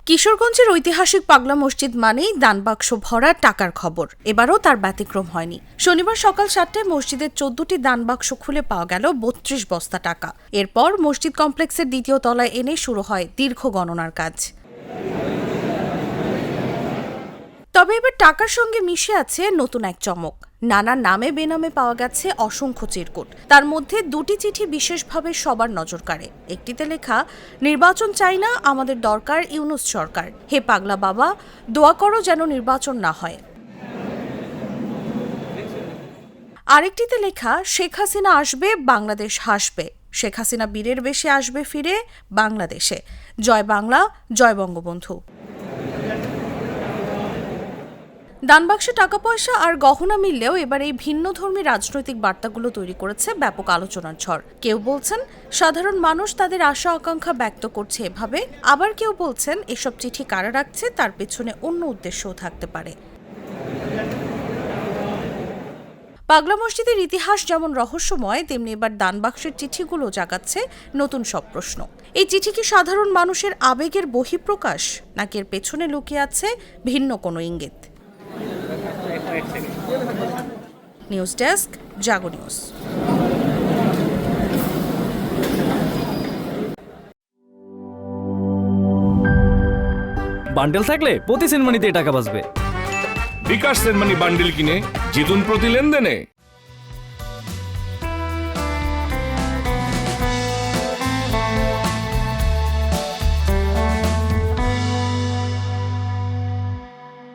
কিশোরগঞ্জের ঐতিহাসিক পাগলা মসজিদ মানেই দানবাক্স ভরা টাকার খবর। এবারও তার ব্যতিক্রম হয়নি। শনিবার সকাল 7টায় মসজিদের 14টি দানবাক্স খুলে পাওয়া গেল 32 বস্তা টাকা। এরপর মসজিদ কমপ্লেক্সের দ্বিতীয় তলায় এনে শুরু হয় দীর্ঘ গণনার কাজ। তবে এবার টাকার সঙ্গে মিশে আছে নতুন এক চমক। নানা নামে বেনামে পাওয়া গেছে অসংখ্য চিরকুট। তার মধ্যে দুটি চিঠি বিশেষভাবে সবার নজর কাড়ে। একটিতে লেখা, নির্বাচন চাই না, আমাদের দরকার ইউনূস সরকার। হে পাগলা বাবা, দোয়া করো যেন নির্বাচন না হয়। আরেকটিতে লেখা, শেখ হাসিনা আসবে, বাংলাদেশ হাসবে। শেখ হাসিনা বীরের বেশে আসবে ফিরে বাংলাদেশে। জয় বাংলা, জয় বঙ্গবন্ধু। দানবাক্সে টাকা পয়সা আর গহনা মিললেও এবার এই ভিন্নধর্মী রাজনৈতিক বার্তাগুলো তৈরি করেছে ব্যাপক আলোচনার ঝড়। কেউ বলছেন সাধারণ মানুষ তাদের আশা আকাঙ্ক্ষা ব্যক্ত করছে এভাবে, আবার কেউ বলছেন এসব চিঠি কারা রাখছে তার পেছনে অন্য উদ্দেশ্যও থাকতে পারে। পাগলা মসজিদের ইতিহাস যেমন রহস্যময়, তেমনি এবার দানবাক্সের চিঠিগুলো জাগাচ্ছে নতুন সব প্রশ্ন। এই চিঠি কি সাধারণ মানুষের আবেগের বহিঃপ্রকাশ, নাকি এর পেছনে লুকিয়ে আছে ভিন্ন কোনো ইঙ্গিত? নিউজ ডেস্ক, জাগো নিউজ। বান্ডেল থাকলে প্রতি সেনমানিতে টাকা বাঁচবে। বিকাশ সেনমানি বান্ডেল কিনে জিতুন প্রতি লেনদেনে।